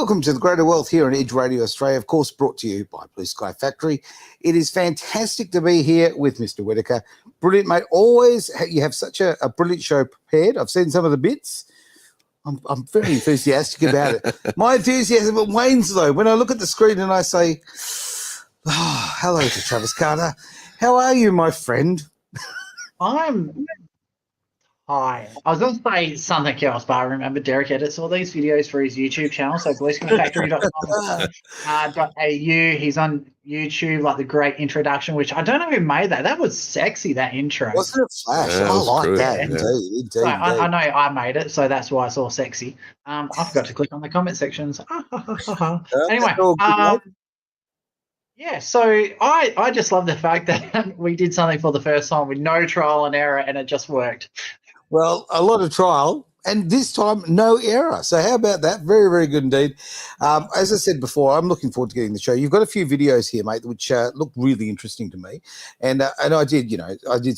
Welcome to the Greater Wealth here on Edge Radio Australia, of course, brought to you by Blue Sky Factory. It is fantastic to be here with Mr. Whittaker. Brilliant, mate. Always, you have such a brilliant show prepared. I've seen some of the bits. I'm very enthusiastic about it. My enthusiasm wanes, though, when I look at the screen and I say, hello to Travis Carter. How are you, my friend? Hi. I was going to say something else, but I remember Derek edits all these videos for his YouTube channel, so blueskyfactory.com.au. He's on YouTube, like the great introduction, which I don't know who made that. That was sexy, that intro. Wasn't it flash? Yeah, I like good. that, Yeah. indeed. So I know I made it, so that's why it's all sexy. I forgot to click on the comment sections. Anyway, yeah, so I just love the fact that we did something for the first time with no trial and error, and it just worked. Well, a lot of trial, and this time no error. So how about that? Very, very good indeed. As I said before, I'm looking forward to getting the show. You've got a few videos here, mate, which look really interesting to me. And I did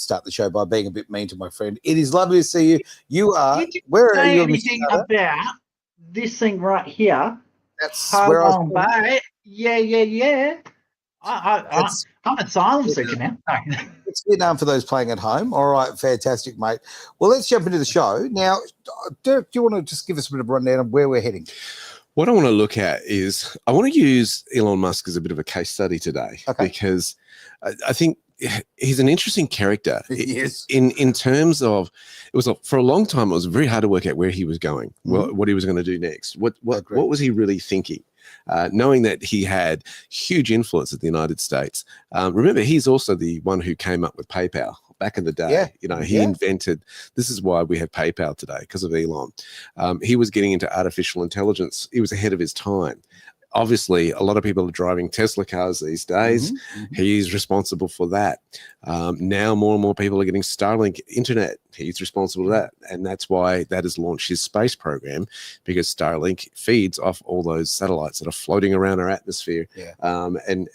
start the show by being a bit mean to my friend. It is lovely to see you. You are. Where are you? Anything about this thing right here? That's where I was going. Yeah. I'm asylum seeker now. No. It's Vietnam for those playing at home. All right, fantastic, mate. Well, let's jump into the show. Now, Derek, do you want to just give us a bit of a rundown of where we're heading? What I want to look at is I want to use Elon Musk as a bit of a case study today, because I think he's an interesting character. Yes. In terms of, for a long time, it was very hard to work out where he was going, what he was going to do next. What was he really thinking? Knowing that he had huge influence in the United States. Remember, he's also the one who came up with PayPal back in the day. Yeah. He invented, this is why we have PayPal today, because of Elon. He was getting into artificial intelligence. He was ahead of his time. Obviously, a lot of people are driving Tesla cars these days. He's responsible for that. Now more and more people are getting Starlink internet. He's responsible for that. And that's why that has launched his space program, because Starlink feeds off all those satellites that are floating around our atmosphere. Yeah. And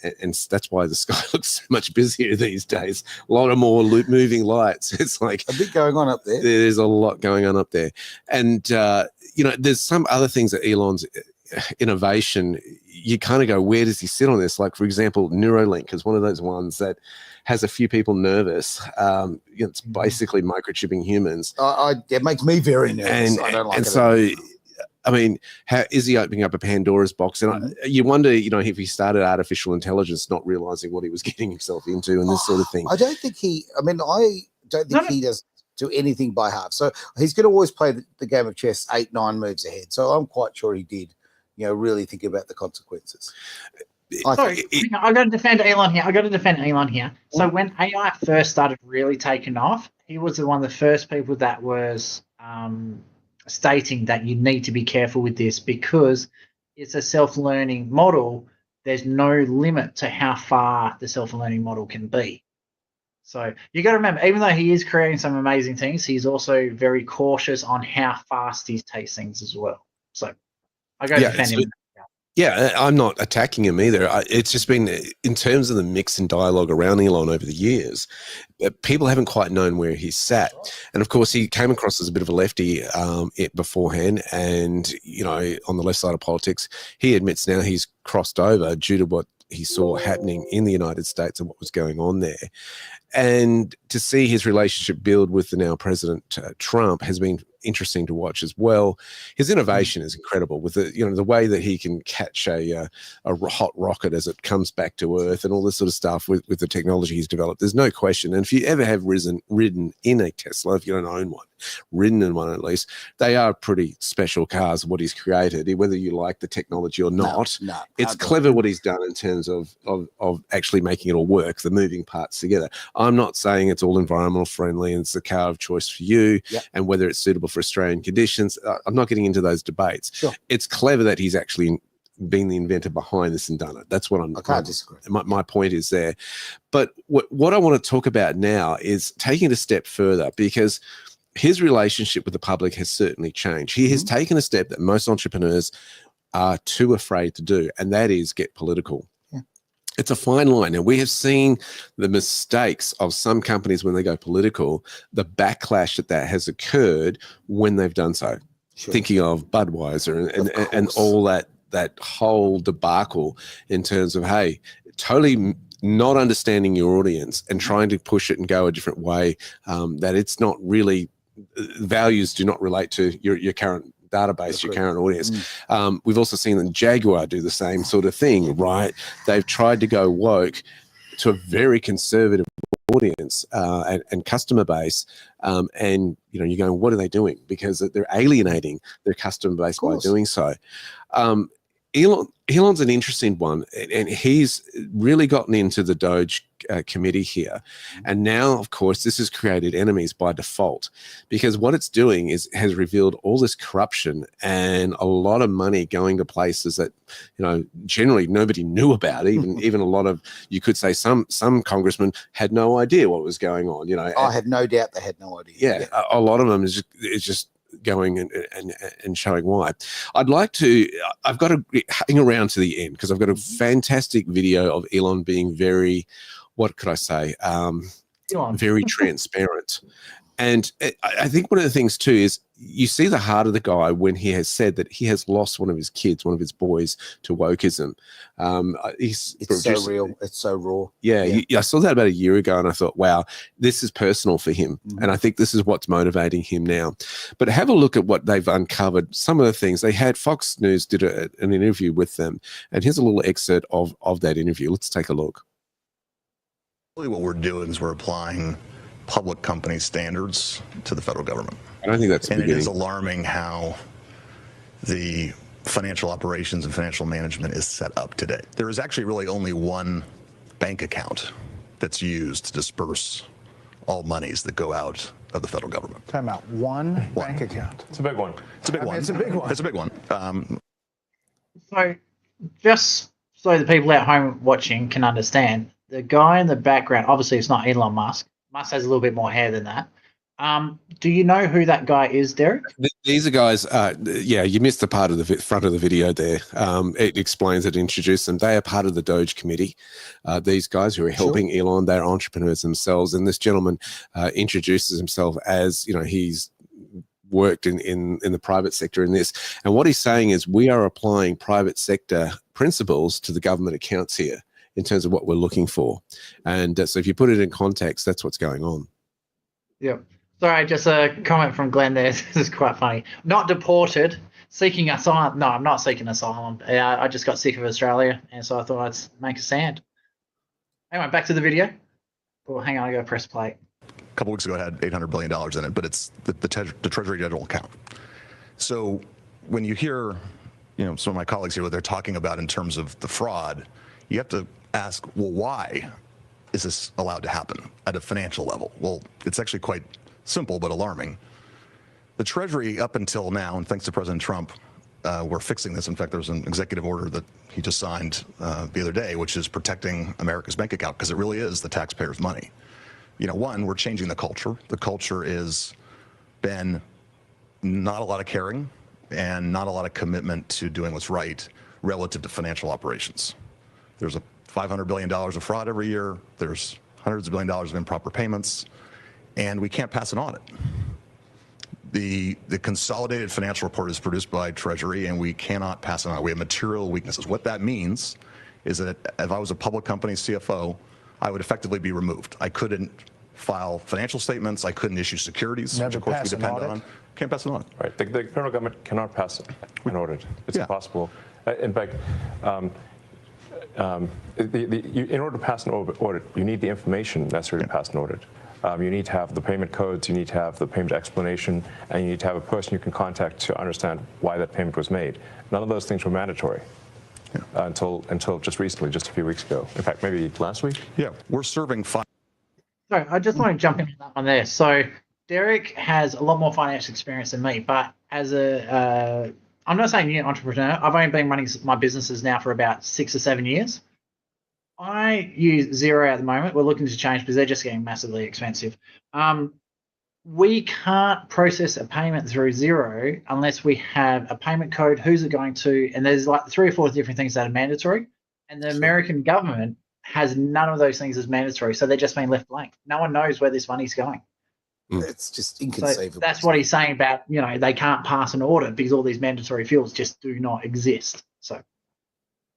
that's why the sky looks so much busier these days. A lot of more moving lights. It's like a bit going on up there. There's a lot going on up there. And, there's some other things that Elon's innovation, you kind of go, where does he sit on this? Like, for example, Neuralink is one of those ones that has a few people nervous. It's basically microchipping humans. It makes me very nervous. I don't like it. And so, I mean, how is he opening up a Pandora's box? And you wonder, if he started artificial intelligence, not realizing what he was getting himself into and this sort of thing. I don't think he does do anything by half. So he's going to always play the game of chess 8-9 moves ahead. So I'm quite sure he did, really think about the consequences. I got to defend Elon here. So when AI first started really taking off, he was one of the first people that was stating that you need to be careful with this, because it's a self-learning model. There's no limit to how far the self-learning model can be. So you got to remember, even though he is creating some amazing things, he's also very cautious on how fast he takes things as well. So I got to defend him. Yeah, I'm not attacking him either. It's just been, in terms of the mix and dialogue around Elon over the years, people haven't quite known where he's sat. And of course, he came across as a bit of a lefty beforehand. And, on the left side of politics, he admits now he's crossed over due to what he saw happening in the United States and what was going on there. And to see his relationship build with the now President Trump has been interesting to watch as well. His innovation is incredible, with the way that he can catch a hot rocket as it comes back to Earth and all this sort of stuff with the technology he's developed. There's no question. And if you ever have ridden in a Tesla, if you don't own one, ridden in one at least, they are pretty special cars, what he's created, whether you like the technology or not. No, it's clever what he's done in terms of actually making it all work, the moving parts together. I'm not saying it's all environmental friendly and it's the car of choice for you, and whether it's suitable for Australian conditions. I'm not getting into those debates. Sure. It's clever that he's actually been the inventor behind this and done it. That's what I can't disagree. My point is there. But what I want to talk about now is taking it a step further, because his relationship with the public has certainly changed. He has taken a step that most entrepreneurs are too afraid to do, and that is get political. It's a fine line. And we have seen the mistakes of some companies when they go political, the backlash that has occurred when they've done so. Sure. Thinking of Budweiser and all that that whole debacle in terms of, hey, totally not understanding your audience and trying to push it and go a different way, that it's not really, values do not relate to your current database, your current audience. We've also seen that Jaguar do the same sort of thing, right? They've tried to go woke to a very conservative audience and customer base, and you're going, what are they doing? Because they're alienating their customer base by doing so. Elon's an interesting one, and he's really gotten into the Doge committee here. And now, of course, this has created enemies by default, because what it's doing has revealed all this corruption and a lot of money going to places that, generally nobody knew about. Even a lot of, you could say some congressmen had no idea what was going on. I have no doubt they had no idea. Yeah, a lot of them is just going and showing why. I've got to hang around to the end because I've got a fantastic video of Elon being very, what could I say, very transparent. And I think one of the things too is you see the heart of the guy when he has said that he has lost one of his kids, one of his boys, to wokeism. It's so real. It's so raw. Yeah. I saw that about a year ago and I thought, wow, this is personal for him. And I think this is what's motivating him now. But have a look at what they've uncovered. Some of the things they had, Fox News did an interview with them. And here's a little excerpt of that interview. Let's take a look. Really what we're doing is we're applying public company standards to the federal government. I don't think that's the beginning. It is alarming how the financial operations and financial management is set up today. There is actually really only one bank account that's used to disperse all monies that go out of the federal government. Time out. One bank account. It's a big one. It's a big one. It's a big one. It's a big one. So just so the people at home watching can understand, the guy in the background, obviously it's not Elon Musk. Musk has a little bit more hair than that. Do you know who that guy is, Derek? These are guys, you missed the part of the front of the video there. It explains it, introduces them. They are part of the Doge committee. These guys who are helping Elon, they're entrepreneurs themselves. And this gentleman introduces himself as, he's worked in the private sector in this. And what he's saying is we are applying private sector principles to the government accounts here in terms of what we're looking for. And so if you put it in context, that's what's going on. Yep. Sorry, just a comment from Glenn there. This is quite funny. Not deported, seeking asylum. No, I'm not seeking asylum. I just got sick of Australia, and so I thought I'd make a stand. Anyway, back to the video. Oh, hang on, I got to press play. A couple weeks ago, it had $800 billion in it, but it's the Treasury General account. So when you hear, some of my colleagues here, what they're talking about in terms of the fraud, you have to ask, well, why is this allowed to happen at a financial level? Well, it's actually quite simple but alarming. The Treasury up until now, and thanks to President Trump, we're fixing this. In fact, there's an executive order that he just signed the other day, which is protecting America's bank account, because it really is the taxpayers' money. One, we're changing the culture. The culture is been not a lot of caring and not a lot of commitment to doing what's right relative to financial operations. There's $500 billion of fraud every year. There's hundreds of billions of dollars of improper payments, and we can't pass an audit. The consolidated financial report is produced by Treasury, and we cannot pass it on. We have material weaknesses. What that means is that if I was a public company CFO, I would effectively be removed. I couldn't file financial statements. I couldn't issue securities, which of course we depend on. Can't pass an audit. Right. The federal government cannot pass an audit. It's impossible. In fact, in order to pass an audit, you need the information necessary to pass an audit. You need to have the payment codes, you need to have the payment explanation, and you need to have a person you can contact to understand why that payment was made. None of those things were mandatory until just recently, just a few weeks ago. In fact, maybe last week. Yeah, we're serving five. Sorry, I just want to jump into that one there. So Derek has a lot more financial experience than me, but as I'm not saying new entrepreneur. I've only been running my businesses now for about 6 or 7 years. I use Xero at the moment. We're looking to change because they're just getting massively expensive. We can't process a payment through Xero unless we have a payment code. Who's it going to? And there's like 3 or 4 different things that are mandatory. And the American government has none of those things as mandatory. So they're just being left blank. No one knows where this money's going. It's just inconceivable. So that's what he's saying about, they can't pass an audit because all these mandatory fields just do not exist. So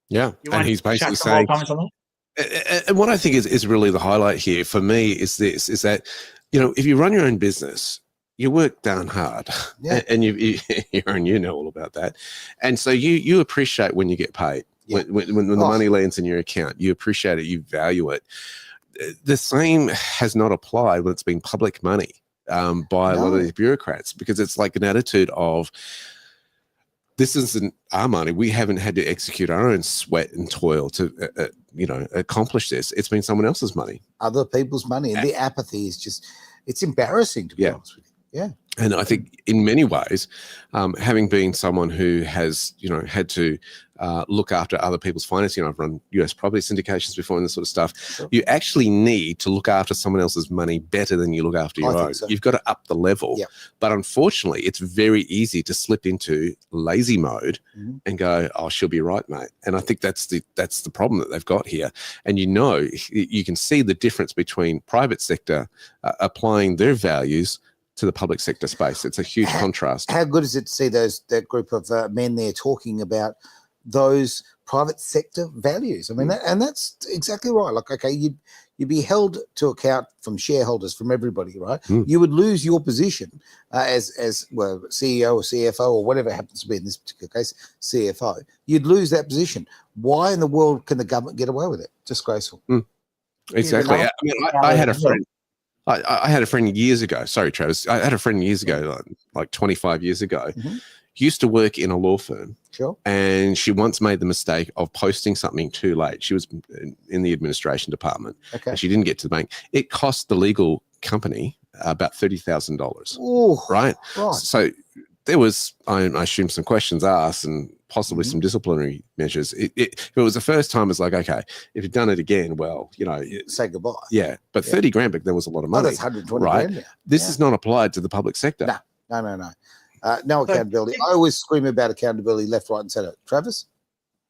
Yeah, You and want he's to basically chuck some more saying, comments on that? and what I think is really the highlight here for me is this: is that, you know, if you run your own business, you work darn hard, Yeah. and you know all about that, and so you appreciate when you get paid. Yeah. When the money lands in your account, you appreciate it, you value it. The same has not applied when it's been public money by a lot of these bureaucrats, because it's like an attitude of, this isn't our money. We haven't had to execute our own sweat and toil to, accomplish this. It's been someone else's money. Other people's money. And the apathy is just, it's embarrassing, to be honest with you. Yeah. And I think in many ways, having been someone who has, had to look after other people's financing, I've run US property syndications before and this sort of stuff, you actually need to look after someone else's money better than you look after your own. So. You've got to up the level. Yep. But unfortunately, it's very easy to slip into lazy mode and go, oh, she'll be right, mate. And I think that's the problem that they've got here. And you can see the difference between private sector applying their values to the public sector space. It's a huge contrast. How good is it to see that group of men there talking about those private sector values? I mean, that's exactly right. Like, okay, you'd be held to account from shareholders, from everybody, right? You would lose your position as well, CEO or CFO or whatever happens to be in this particular case, CFO. You'd lose that position. Why in the world can the government get away with it? Disgraceful. Exactly. I mean, I had a friend. I had a friend years ago. Sorry, Travis. I had a friend years ago, like 25 years ago. Used to work in a law firm. Sure. And she once made the mistake of posting something too late. She was in the administration department. Okay. And she didn't get to the bank. It cost the legal company about $30,000. Right. So there was, I assume, some questions asked and possibly some disciplinary measures. If it was the first time, it's like, okay, if you've done it again, well, say goodbye. Yeah, but 30 grand back then was a lot of money. That's 120 right? grand. This is not applied to the public sector. No. No accountability. I always scream about accountability left, right, and center. Travis?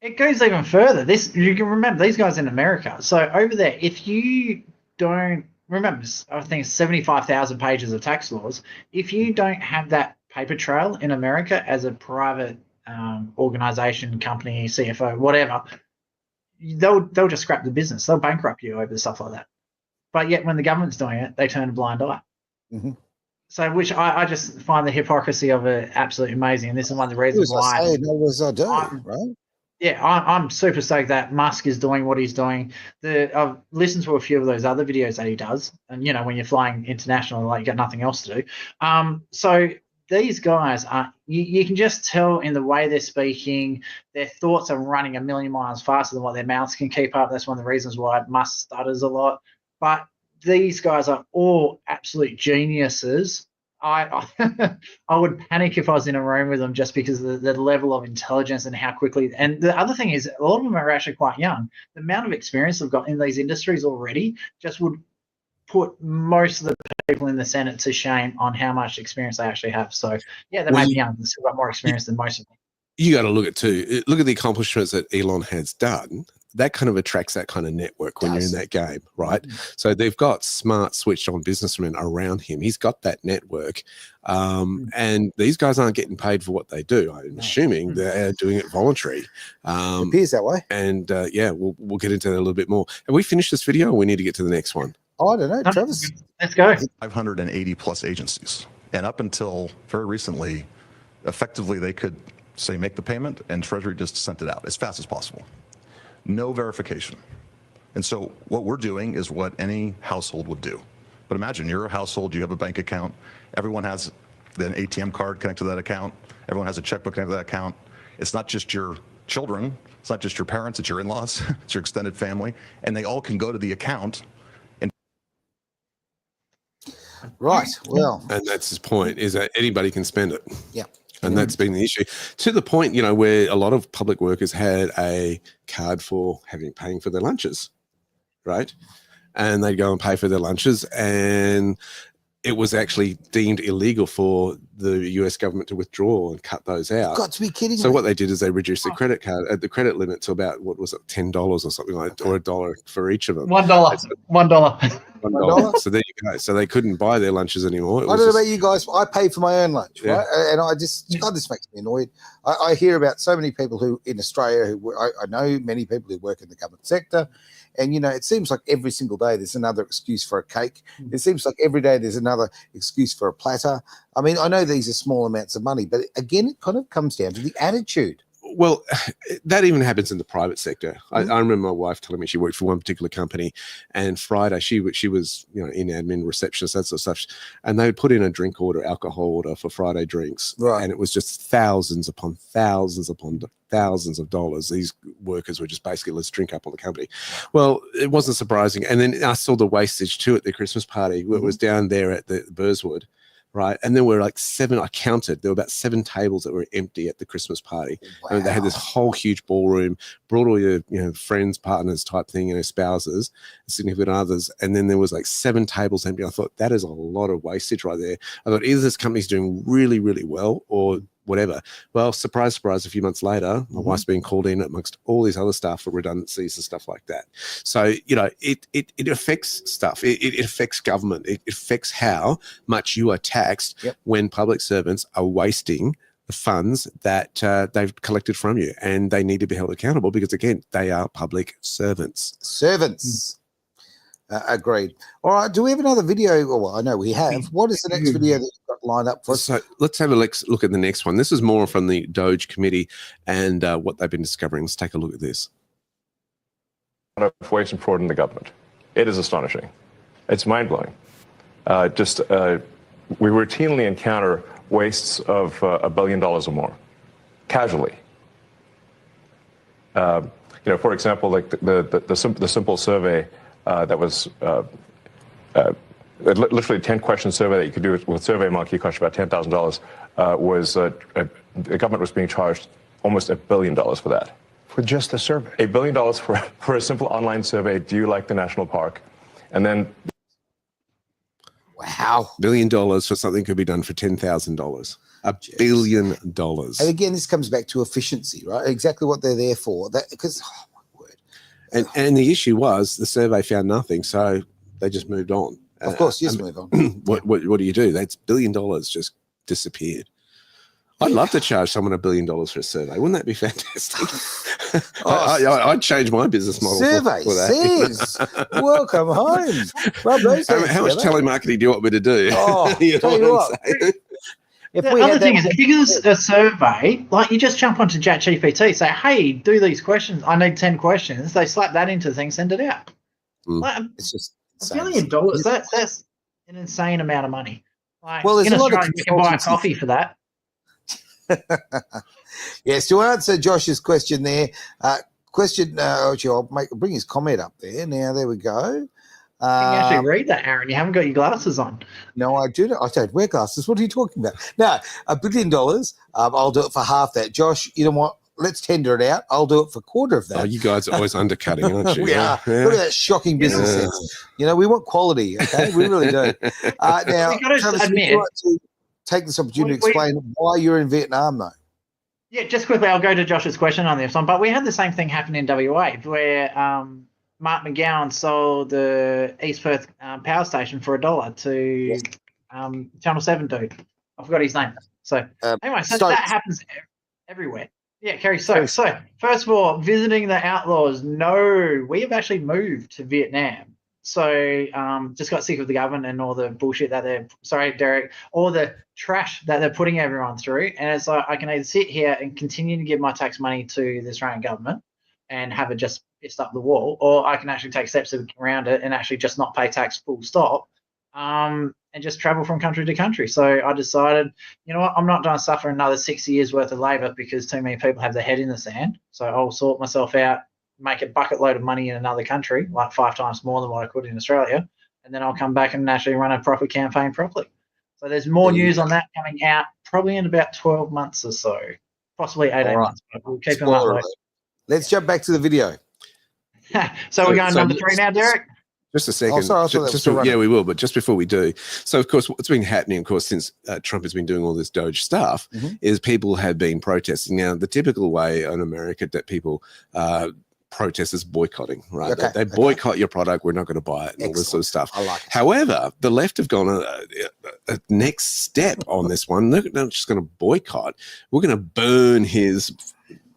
It goes even further. You can remember these guys in America. So over there, if you don't remember, I think it's 75,000 pages of tax laws. If you don't have that paper trail in America as a private organization, company, CFO, whatever, they'll just scrap the business. They'll bankrupt you over stuff like that. But yet when the government's doing it, they turn a blind eye. So, which I just find the hypocrisy of it absolutely amazing. And this is one of the reasons why. Right? Yeah, I'm super stoked that Musk is doing what he's doing. I've listened to a few of those other videos that he does. And, when you're flying international, like, you got nothing else to do. So these guys are, you can just tell in the way they're speaking, their thoughts are running a million miles faster than what their mouths can keep up. That's one of the reasons why Musk stutters a lot. But these guys are all absolute geniuses. I would panic if I was in a room with them, just because of the level of intelligence and how quickly. And the other thing is, a lot of them are actually quite young. The amount of experience they've got in these industries already just would put most of the people in the Senate to shame on how much experience they actually have. So, yeah, they may be young, they've still got more experience than most of them. You got to look at the accomplishments that Elon has done. That kind of attracts that kind of network when you're in that game, right? So they've got smart, switched on businessmen around him. He's got that network. And these guys aren't getting paid for what they do. I'm assuming they're doing it voluntary. It appears that way. And we'll get into that a little bit more. Have we finished this video, or we need to get to the next one? Oh, I don't know, Travis. Let's go. 580 plus agencies. And up until very recently, effectively they could say make the payment and Treasury just sent it out as fast as possible. No verification. And so what we're doing is what any household would do. But imagine you're a household, you have a bank account, everyone has an ATM card connected to that account, everyone has a checkbook connected to that account. It's not just your children, it's not just your parents, it's your in-laws, it's your extended family, and they all can go to the account. Right, well. And that's his point, is that anybody can spend it. Yeah. And that's been the issue, to the point, where a lot of public workers had a card for paying for their lunches, right? And they'd go and pay for their lunches, and it was actually deemed illegal for the US government to withdraw and cut those out. Got to be kidding So me. what they did is they reduced the credit limit to about, what was it, $10 or something like that, or $1 for each of them. $1. $1. $1. So there you go. So they couldn't buy their lunches anymore. I don't know about you guys. I pay for my own lunch, Yeah. right? And I just, God, this makes me annoyed. I hear about so many people who in Australia, I know many people who work in the government sector. And, you know, it seems like every single day there's another excuse for a cake. It seems like every day there's another excuse for a platter. I mean, I know these are small amounts of money, but again, it kind of comes down to the attitude. Well, that even happens in the private sector. I remember my wife telling me she worked for one particular company, and Friday she was in admin, receptionist, that sort of stuff, and they would put in a drink order, alcohol order for Friday drinks, Right. and it was just thousands upon thousands upon thousands of dollars. These workers were just basically, let's drink up on the company. Well, it wasn't surprising, and then I saw the wastage too at the Christmas party. It was down there at the Burswood. Right. And there were like 7, I counted, there were about 7 tables that were empty at the Christmas party. Wow. And they had this whole huge ballroom, brought all your, friends, partners type thing, spouses, significant others. And then there was like 7 tables empty. I thought that is a lot of wastage right there. I thought either this company's doing really, really well or whatever. Well, surprise, surprise, a few months later, my wife's being called in amongst all these other stuff for redundancies and stuff like that. So, it affects stuff. It affects government. It affects how much you are taxed when public servants are wasting the funds that they've collected from you, and they need to be held accountable because, again, they are public servants. Servants. Agreed. All right. Do we have another video? Well, I know we have. What is the next video that you've got lined up for us? So let's have a look at the next one. This is more from the Doge committee and what they've been discovering. Let's take a look at this. Of waste and fraud in the government. It is astonishing. It's mind-blowing. We routinely encounter wastes of $1 billion or more, casually. For example, like the simple survey that was literally 10-question survey that you could do with SurveyMonkey, cost about $10,000. Was the government was being charged almost $1 billion for that. For just the survey. $1 billion for a simple online survey. Do you like the national park? And then, Wow. $1 billion for something could be done for $10,000. $1 billion. And again, this comes back to efficiency, right? Exactly what they're there for. That because, oh my word. And the issue was the survey found nothing, so they just moved on. Of course, yes, move on. What do you do? That's $1 billion just disappeared. I'd love to charge someone $1 billion for a survey. Wouldn't that be fantastic? I'd change my business model. Survey for that. says, welcome home. Rub those hands How much together. telemarketing do you want me to do? Oh, You tell know you what what. I'm saying? If The we other had thing that, is, because a survey, like you just jump onto ChatGPT, say, hey, do these questions. I need 10 questions. They slap that into the thing, send it out. Mm. Like, it's just $1 billion, that's an insane amount of money. Like, Well, there's in a lot of Australia, you can buy a consultancy. coffee for that. Yes, to answer Josh's question there, I'll bring his comment up there. Now, there we go. You can actually read that, Aaron. You haven't got your glasses on. No, I do not. I don't wear glasses. What are you talking about? No, $1 billion. I'll do it for half that. Josh, you know what? Let's tender it out. I'll do it for a quarter of that. Oh, you guys are always undercutting, aren't you? We are. Look at that shocking business Yeah. sense. We want quality. Okay, we really do. Now, You gotta Travis, would admit- you like to take this opportunity to We- explain why you're in Vietnam, though? Yeah, just quickly, I'll go to Josh's question on this one. But we had the same thing happen in WA where Mark McGowan sold the East Perth power station for $1 to Channel 7 dude. I forgot his name. So anyway, so Stokes. that happens everywhere. Yeah, Kerry Stokes. So first of all, visiting the Outlaws. No, we have actually moved to Vietnam. So just got sick of the government and all the bullshit that Derek, all the trash that they're putting everyone through. And it's like I can either sit here and continue to give my tax money to the Australian government and have it just pissed up the wall, or I can actually take steps around it and actually just not pay tax full stop and just travel from country to country. So I decided, you know what, I'm not going to suffer another 6 years worth of labour because too many people have their head in the sand. So I'll sort myself out, make a bucket load of money in another country, like 5 times more than what I could in Australia, and then I'll come back and actually run a proper campaign properly. So there's more news on that coming out probably in about 12 months or so, possibly 18 All right. months, but we'll keep them Spoiler up. alert. Let's jump back to the video. So we're going number 3 now, Derek? Just a second. sorry, I thought that was Just still running. yeah, we will. But just before we do, so of course, what's been happening, of course, since Trump has been doing all this Doge stuff, is people have been protesting. Now, the typical way in America that people protest is boycotting, right? Okay, They boycott your product. We're not going to buy it, and all this sort of stuff. I like it. However, the left have gone a next step on this one. They're not just going to boycott. We're going to burn his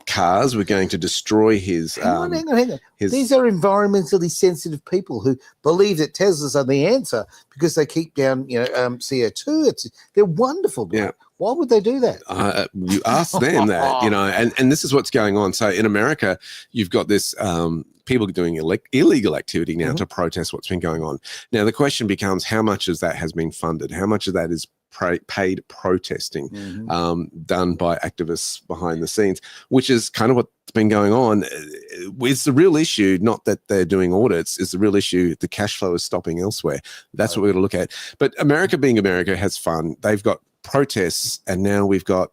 cars. We're going to destroy his. Hang on. These are environmentally sensitive people who believe that Teslas are the answer because they keep down, CO2. They're wonderful. Bro. Yeah. Why would they do that? You ask them that, and this is what's going on. So in America, you've got this people doing illegal activity now to protest what's been going on. Now the question becomes, how much of that has been funded? How much of that is paid protesting done by activists behind the scenes, which is kind of what's been going on. It's the real issue, not that they're doing audits, is the real issue. The cash flow is stopping elsewhere. That's what we're going to look at. But America being America has fun. They've got protests, and now we've got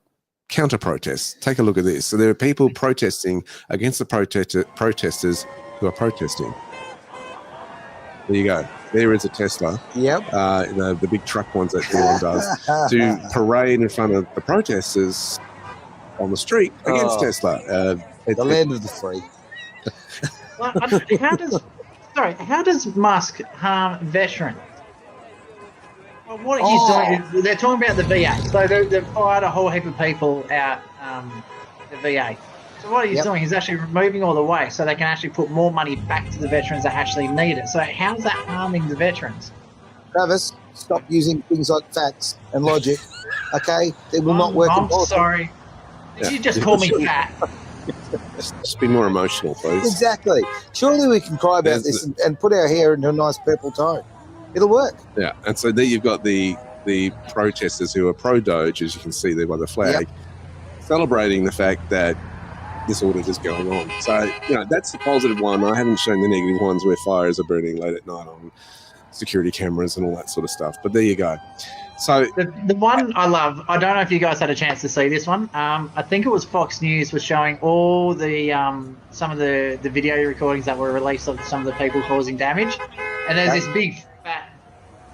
counter protests. Take a look at this. So there are people protesting against the protesters who are protesting. There you go. There is a Tesla. Yep. The big truck ones that Elon does to parade in front of the protesters on the street against Tesla. The land of the free. Well, how does Musk harm veterans? Well, what he's doing, they're talking about the VA. So they've fired a whole heap of people out the VA. So what he's doing, he's actually removing all the waste so they can actually put more money back to the veterans that actually need it. So how's that harming the veterans? Travis, stop using things like facts and logic. Okay, they will not work. I'm sorry. Did you just call me fat? Just be more emotional, please. Exactly. Surely we can cry about this and put our hair into a nice purple tone. It'll work. Yeah, and so there you've got the protesters who are pro-Doge, as you can see there by the flag, celebrating the fact that this audit is going on. So, that's the positive one. I haven't shown the negative ones where fires are burning late at night on security cameras and all that sort of stuff. But there you go. So the one I love, I don't know if you guys had a chance to see this one. I think it was Fox News was showing all the some of the video recordings that were released of some of the people causing damage. And there's this big fat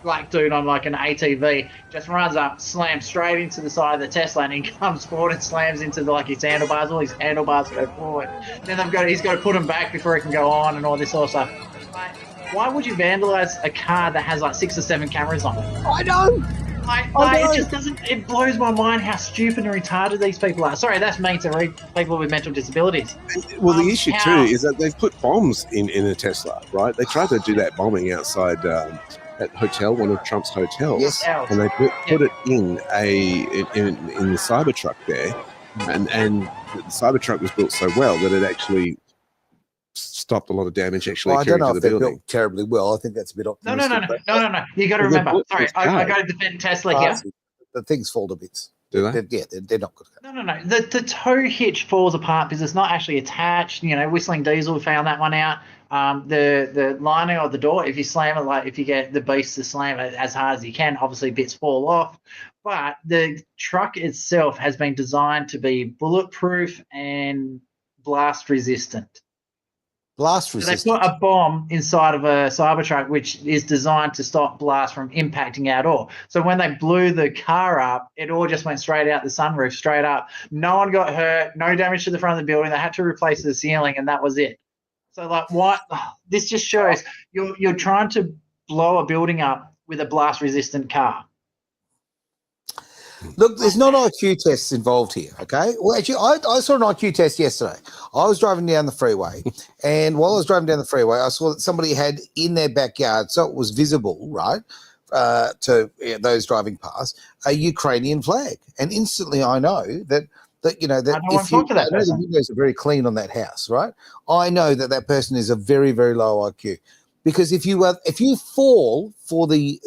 black dude on like an ATV just runs up, slams straight into the side of the Tesla, and he comes forward and slams into his handlebars. All his handlebars go forward. Then he's got to put them back before he can go on and all this sort of stuff. Like, why would you vandalize a car that has like 6 or 7 cameras on it? I know. It just doesn't. It blows my mind how stupid and retarded these people are. Sorry, that's mean to read people with mental disabilities. Well, the issue too is that they've put bombs in a Tesla, right? They tried to do that bombing outside at hotel, one of Trump's hotels, and they put it in the Cybertruck there, and the Cybertruck was built so well that it actually stopped a lot of damage actually I don't know to if the they're building. built terribly well. I think that's a bit optimistic. No. You got to remember. Sorry, I got to defend Tesla here. The things fall to bits. Do they? They're not good. No. The tow hitch falls apart because it's not actually attached. Whistling Diesel found that one out. The lining of the door, if you slam it, if you get the beast to slam it as hard as you can, obviously bits fall off. But the truck itself has been designed to be bulletproof and blast resistant. Blast resistant. So they put a bomb inside of a Cybertruck, which is designed to stop blast from impacting at all. So when they blew the car up, it all just went straight out the sunroof, straight up. No one got hurt, no damage to the front of the building. They had to replace the ceiling, and that was it. So, what? This just shows you're trying to blow a building up with a blast-resistant car. Look, there's not IQ tests involved here, okay? Well, actually, I saw an IQ test yesterday. I was driving down the freeway, and while I was driving down the freeway, I saw that somebody had in their backyard, so it was visible, right, to those driving past, a Ukrainian flag. And instantly I know that if you, I know the windows are very clean on that house, right? I know that person is a very, very low IQ. Because if you fall for the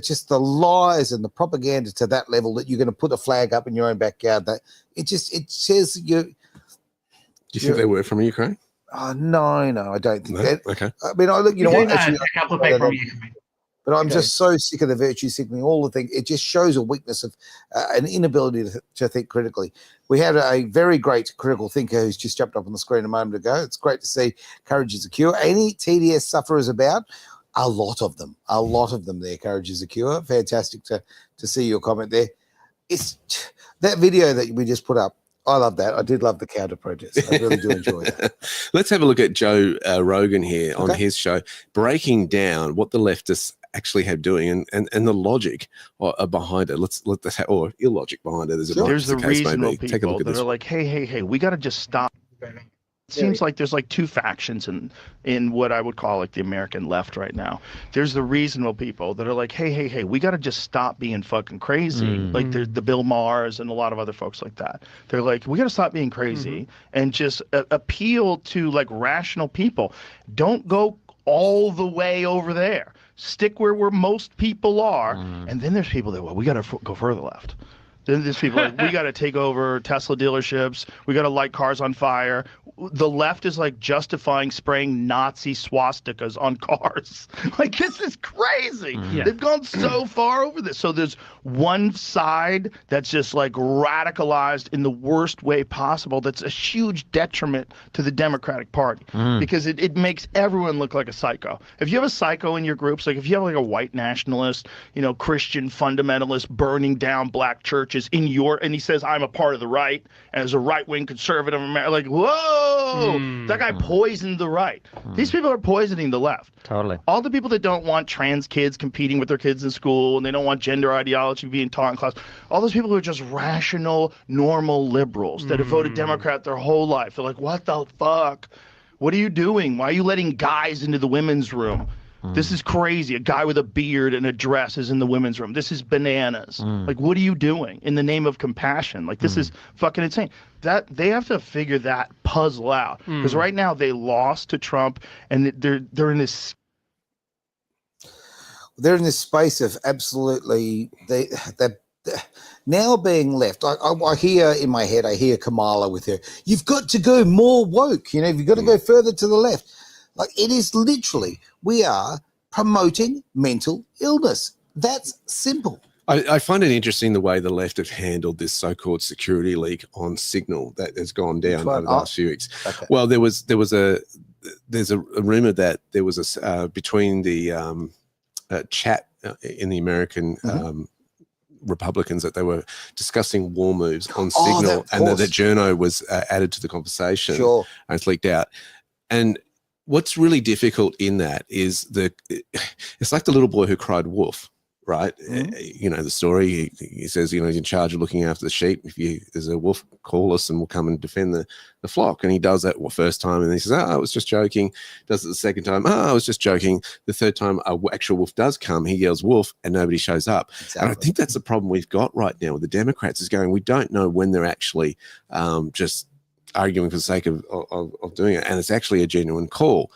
just the lies and the propaganda to that level that you're going to put a flag up in your own backyard, that it says you. Do you think they were from Ukraine? Oh no, I don't think that. Okay. I mean, I look, you know what? Actually, a couple of people from Ukraine. But I'm Okay. just so sick of the virtue signaling, all the things. It just shows a weakness of an inability to think critically. We had a very great critical thinker who's just jumped up on the screen a moment ago. It's great to see Courage is a Cure. Any TDS sufferers about? A lot of them there. Courage is a Cure. Fantastic to see your comment there. It's that video that we just put up. I love that. I did love the counter protest. I really do enjoy that. Let's have a look at Joe Rogan here on Okay. his show, breaking down what the leftists actually have doing and the logic behind it. Or illogic behind it. There's the reasonable Take a people look at that this. are like, hey, we got to just stop. It seems like there's like two factions in what I would call like the American left right now. There's the reasonable people that are like, hey, we got to just stop being fucking crazy. Like there's the Bill Maher's and a lot of other folks like that. They're like, we got to stop being crazy and just appeal to like rational people. Don't go all the way over there. Stick where most people are. And then there's people that, well, we got to go further left. Then there's people like, we got to take over Tesla dealerships. We got to light cars on fire. The left is like justifying spraying Nazi swastikas on cars. Like, this is crazy. They've gone so far over this. So there's one side that's just like radicalized in the worst way possible. That's a huge detriment to the Democratic Party because it makes everyone look like a psycho. If you have a psycho in your groups, like if you have like a white nationalist, Christian fundamentalist burning down black churches in and he says, I'm a part of the right, and as a right-wing conservative American, like, whoa, that guy poisoned the right. These people are poisoning the left. Totally. All the people that don't want trans kids competing with their kids in school, and they don't want gender ideology being taught in class, all those people who are just rational, normal liberals that have voted Democrat their whole life. They're like, what the fuck? What are you doing? Why are you letting guys into the women's room? This is crazy. A guy with a beard and a dress is in the women's room. This is bananas. Like, what are you doing in the name of compassion? Like, this is fucking insane. That they have to figure that puzzle out because right now they lost to Trump and they're in this. They're in this space of absolutely they're now being left. I hear in my head, I hear Kamala with her, you've got to go more woke. You've got to go further to the left. Like, it is literally, we are promoting mental illness. That's simple. I find it interesting the way the left have handled this so-called security leak on Signal that has gone down over the last few weeks. Okay. Well, there's a rumor that there was a between the chat in the American Republicans that they were discussing war moves on Signal, and that the journo was added to the conversation. Sure. And it's leaked out. And what's really difficult in that is it's like the little boy who cried wolf, right? The story, he says, you're in charge of looking after the sheep. If there's a wolf, call us and we'll come and defend the flock. And he does that first time and he says, I was just joking. Does it the second time, I was just joking. The third time an actual wolf does come, he yells wolf and nobody shows up. Exactly. And I think that's the problem we've got right now with the Democrats is we don't know when they're actually just arguing for the sake of doing it, and it's actually a genuine call.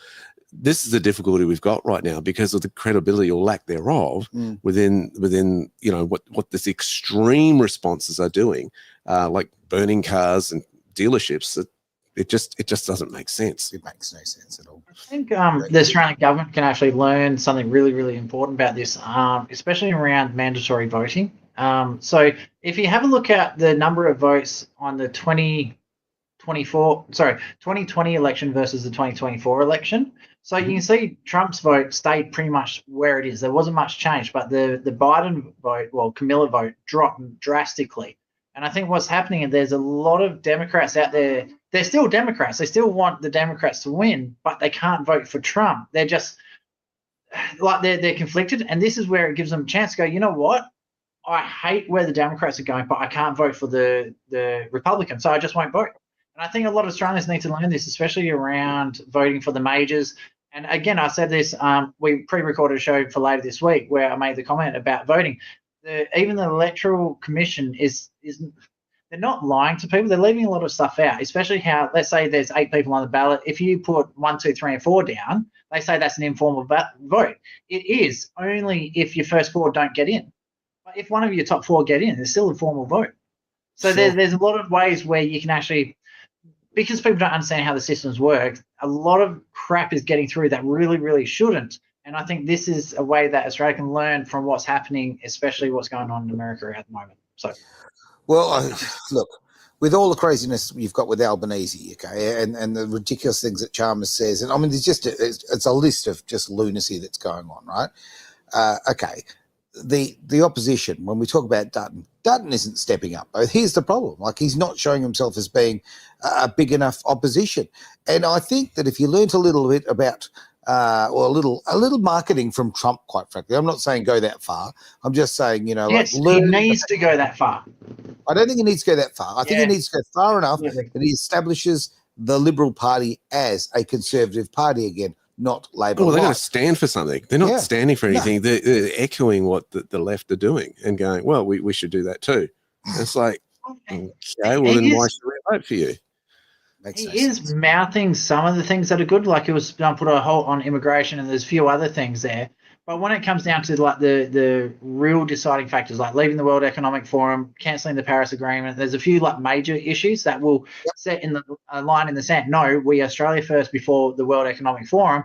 This is the difficulty we've got right now because of the credibility or lack thereof within what this extreme responses are doing, like burning cars and dealerships. It just doesn't make sense. It makes no sense at all. I think the Australian government can actually learn something really, really important about this, especially around mandatory voting. So if you have a look at the number of votes on the 2020 election versus the 2024 election. So you can see Trump's vote stayed pretty much where it is. There wasn't much change, but the Biden vote, Camilla vote dropped drastically. And I think what's happening is there's a lot of Democrats out there. They're still Democrats. They still want the Democrats to win, but they can't vote for Trump. They're just like they're conflicted. And this is where it gives them a chance to go, you know what? I hate where the Democrats are going, but I can't vote for the Republicans, so I just won't vote. And I think a lot of Australians need to learn this, especially around voting for the majors. And again, I said this, we pre-recorded a show for later this week where I made the comment about voting. Even the Electoral Commission they're not lying to people. They're leaving a lot of stuff out, especially how, let's say there's 8 people on the ballot. If you put 1, 2, 3, and 4 down, they say that's an informal vote. It is only if your first 4 don't get in. But if one of your top 4 get in, it's still a formal vote. So sure. There's a lot of ways where you can actually, because people don't understand how the systems work, a lot of crap is getting through that really, really shouldn't. And I think this is a way that Australia can learn from what's happening, especially what's going on in America at the moment. So, Well, look, with all the craziness you've got with Albanese, okay, and the ridiculous things that Chalmers says, and I mean, there's just it's a list of just lunacy that's going on, right? Okay, the opposition, when we talk about Dutton isn't stepping up. Here's the problem: like, he's not showing himself as being a big enough opposition. And I think that if you learnt a little bit about or a little marketing from Trump, quite frankly, I'm not saying go that far. I'm just saying, you know, yes, like, he needs to go that far. I don't think he needs to go that far. I think he Yeah. needs to go far enough Absolutely. that he establishes the Liberal Party as a conservative party again, not Labor. Well, they're going light. to stand for something. They're not Yeah. standing for No. anything. They're echoing what the left are doing and going, well, we should do that too. And it's like, okay, well, then why should we vote for you? Makes He no is sense. mouthing some of the things that are good, like it was put a halt on immigration, and there's a few other things there. But when it comes down to like the real deciding factors, like leaving the World Economic Forum, cancelling the Paris Agreement, there's a few like major issues that will set in a line in the sand. No, we Australia first before the World Economic Forum.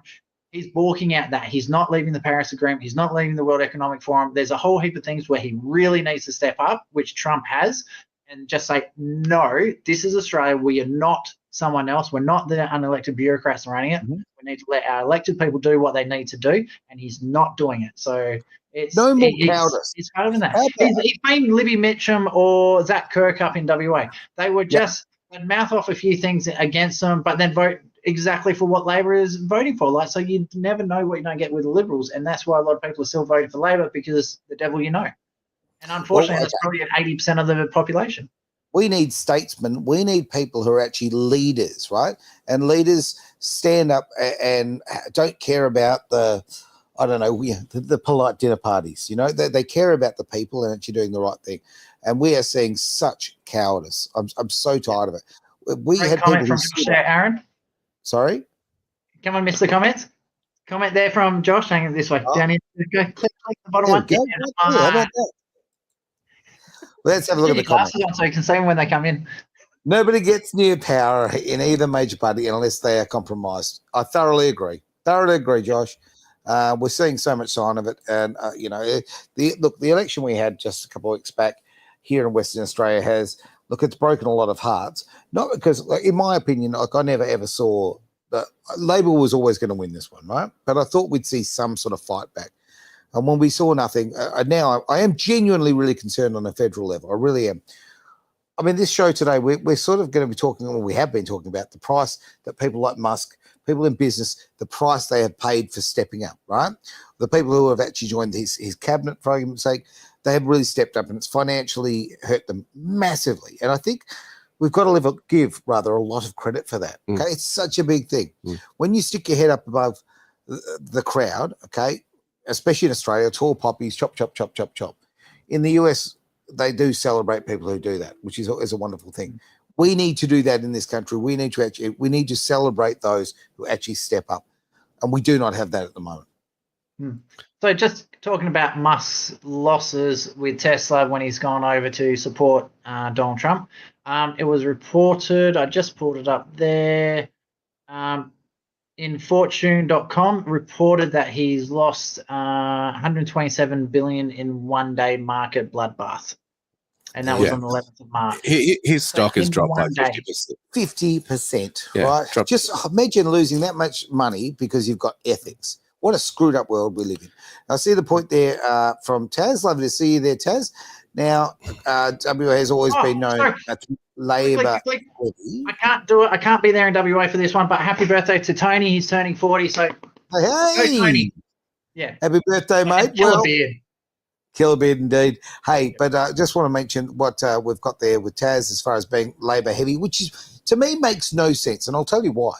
He's balking out that he's not leaving the Paris Agreement. He's not leaving the World Economic Forum. There's a whole heap of things where he really needs to step up, which Trump has, and just say, no, this is Australia. We are not someone else. We're not the unelected bureaucrats running it. Mhm. We need to let our elected people do what they need to do, and he's not doing it. So it's No more cowardice. He's part of that. How about- He blamed Libby Mitchum or Zach Kirkup in WA. They were just they'd mouth off a few things against them, but then vote exactly for what Labor is voting for. Like, so you never know what you're going to get with the Liberals, and that's why a lot of people are still voting for Labor, because the devil you know. And unfortunately, Well, that's probably at 80% of the population. We need statesmen. We need people who are actually leaders, right? And leaders stand up and don't care about the polite dinner parties. You know, they care about the people and actually doing the right thing. And we are seeing such cowardice. I'm so tired of it. We Great had comment people from who Josh there, Aaron. Sorry? Come on, Mr. Comments. Comment there from Josh saying it this way. Oh. Down here, click the bottom There one. we go. Yeah, how about that? Let's have a look at the comments. glasses on so you can see them when they come in. Nobody gets near power in either major party unless they are compromised. I thoroughly agree. Josh. We're seeing so much sign of it. And, the election we had just a couple of weeks back here in Western Australia it's broken a lot of hearts. Not because, in my opinion, I never ever saw that Labor was always going to win this one, right? But I thought we'd see some sort of fight back. And when we saw nothing, now I am genuinely really concerned on a federal level. I really am. I mean, this show today, we're sort of going to be talking, or we have been talking about the price that people like Musk, people in business, the price they have paid for stepping up, right? The people who have actually joined his cabinet, for argument's sake, they have really stepped up, and it's financially hurt them massively. And I think we've got to give a lot of credit for that. Okay, it's such a big thing. When you stick your head up above the crowd, okay, especially in Australia, tall poppies, chop, chop, chop, chop, chop. In the US, they do celebrate people who do that, which is a wonderful thing. We need to do that in this country. We need to celebrate those who actually step up, and we do not have that at the moment. So just talking about Musk's losses with Tesla when he's gone over to support Donald Trump, it was reported, I just pulled it up there, in fortune.com reported that he's lost 127 billion in one-day market bloodbath. And that was on the 11th of March. His stock has in dropped by one day. 50%. 50%, Yeah, right? dropped. Just imagine losing that much money because you've got ethics. What a screwed up world we live in. I see the point there from Taz. Lovely to see you there, Taz. Now, WA has always been known as Labor. I can't do it. I can't be there in WA for this one, but happy birthday to Tony. He's turning 40, so Hey, go, Tony. Yeah. Happy birthday, mate. Kill a beard. Kill a beard indeed. Hey, but I just want to mention what we've got there with Taz as far as being Labor heavy, which is, to me, makes no sense. And I'll tell you why.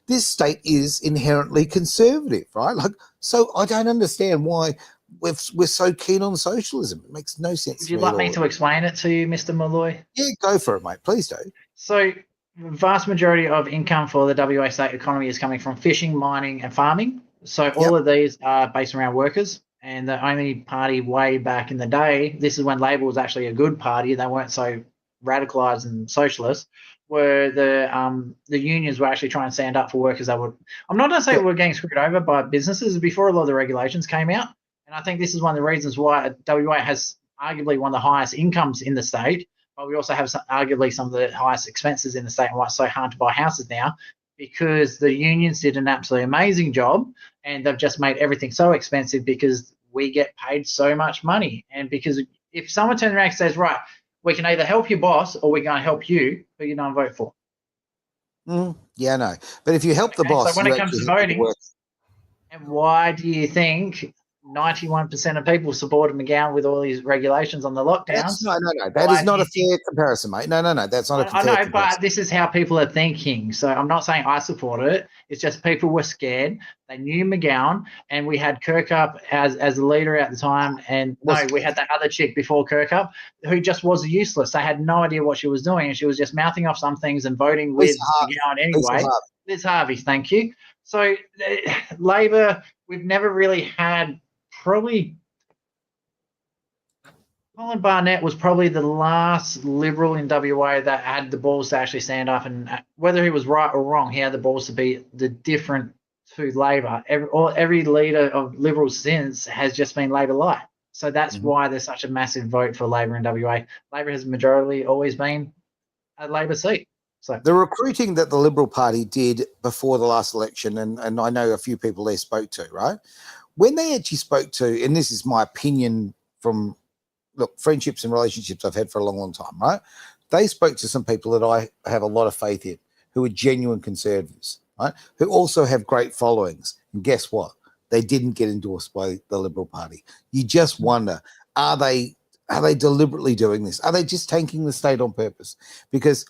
This state is inherently conservative, right? So I don't understand why we're so keen on socialism. It makes no sense. Would you like me to explain it to you, Mr. Malloy? Yeah, go for it, mate. Please do. So the vast majority of income for the WA state economy is coming from fishing, mining, and farming. So all of these are based around workers. And the only party way back in the day, this is when Labor was actually a good party. They weren't so radicalised and socialist. were the unions were actually trying to stand up for workers that would. I'm not going to say we're getting screwed over by businesses before a lot of the regulations came out, and I think this is one of the reasons why WA has arguably one of the highest incomes in the state, but we also have arguably some of the highest expenses in the state, and why it's so hard to buy houses now, because the unions did an absolutely amazing job, and they've just made everything so expensive because we get paid so much money, and because if someone turns around and says, right, we can either help your boss or we're going to help you, who you going to vote for? Yeah, no. But if you help the boss, so when it comes to voting, and why do you think 91% of people supported McGowan with all these regulations on the lockdowns? No. That is not a fair comparison, mate. No. That's not a fair comparison. But this is how people are thinking. So I'm not saying I supported it. It's just people were scared. They knew McGowan, and we had Kirkup as the leader at the time. And we had that other chick before Kirkup who just was useless. They had no idea what she was doing, and she was just mouthing off some things and voting with McGowan anyway. Liz Harvey, thank you. So Labor, we've never really had. Probably Colin Barnett was probably the last Liberal in WA that had the balls to actually stand up, and whether he was right or wrong, he had the balls to be the different to Labor. Every leader of Liberals since has just been Labor light. So that's why there's such a massive vote for Labor in WA. Labor has majority always been a Labor seat. So the recruiting that the Liberal Party did before the last election, and I know a few people they spoke to, right? When they actually spoke to, and this is my opinion from, friendships and relationships I've had for a long, long time, right? They spoke to some people that I have a lot of faith in, who are genuine conservatives, right? Who also have great followings. And guess what? They didn't get endorsed by the Liberal Party. You just wonder, are they deliberately doing this? Are they just tanking the state on purpose? Because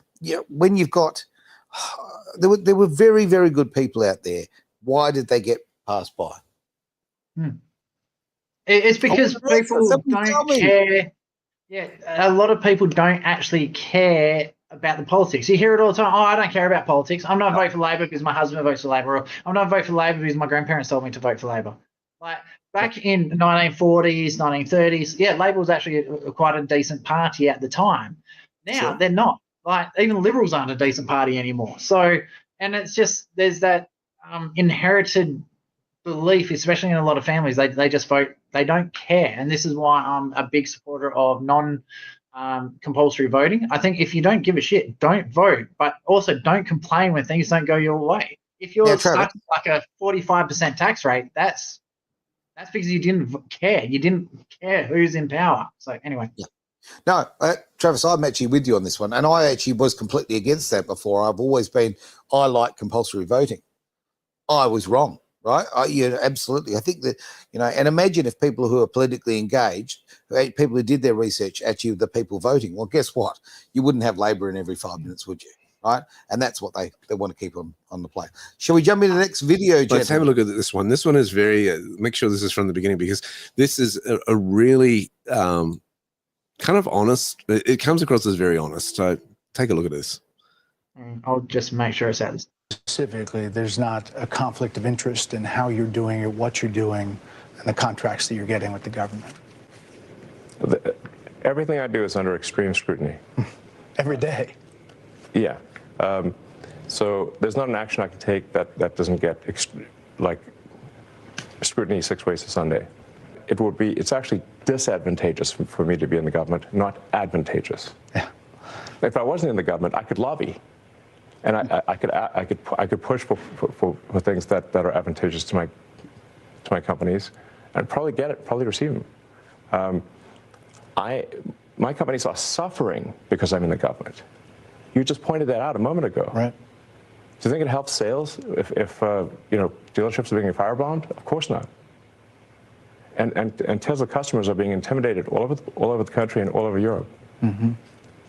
when you've got, there were very, very good people out there. Why did they get passed by? It's because people don't care. Yeah, a lot of people don't actually care about the politics. You hear it all the time. Oh, I don't care about politics. I'm not voting for Labor because my husband votes for Labor. Or I'm not voting for Labor because my grandparents told me to vote for Labor. Like back in the 1940s, 1930s, Labor was actually quite a decent party at the time. Now they're not. Like even Liberals aren't a decent party anymore. So, and it's just there's that inherited belief, especially in a lot of families, they just vote, they don't care. And this is why I'm a big supporter of compulsory voting. I think if you don't give a shit, don't vote, but also don't complain when things don't go your way. If you're stuck like a 45% tax rate, that's because you didn't care. You didn't care who's in power. So anyway. Yeah. No, Travis, I'm actually with you on this one. And I actually was completely against that before. I've always been, I like compulsory voting. I was wrong. Right? Absolutely. I think that, and imagine if people who are politically engaged, people who did their research, actually the people voting, well, guess what? You wouldn't have Labor in every 5 minutes, would you? Right? And that's what they want to keep on the play. Shall we jump into the next video, gentlemen? Let's have a look at this one. This one is very, make sure this is from the beginning, because this is a really kind of honest, it comes across as very honest. So take a look at this. I'll just make sure it's at Specifically, there's not a conflict of interest in how you're doing it, what you're doing, and the contracts that you're getting with the government. Everything I do is under extreme scrutiny. Every day. Yeah. So there's not an action I can take that doesn't get scrutiny 6 ways to Sunday. It's actually disadvantageous for me to be in the government, not advantageous. Yeah. If I wasn't in the government, I could lobby. And I could push for things that are advantageous to my companies, and probably receive them. My companies are suffering because I'm in the government. You just pointed that out a moment ago. Right. Do you think it helps sales if dealerships are being firebombed? Of course not. And Tesla customers are being intimidated all over the country and all over Europe. Mm-hmm.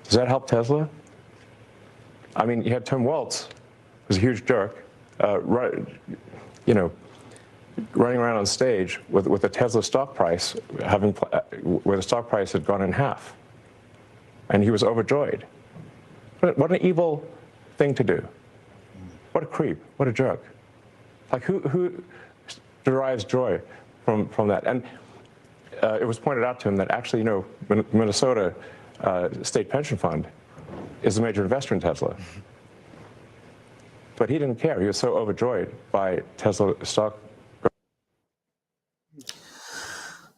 Does that help Tesla? I mean, you had Tim Waltz, who's a huge jerk, running around on stage with the Tesla stock price where the stock price had gone in half, and he was overjoyed. What an evil thing to do! What a creep! What a jerk! Like who derives joy from that? And it was pointed out to him that actually, Minnesota State Pension Fund is a major investor in Tesla. But he didn't care. He was so overjoyed by Tesla stock.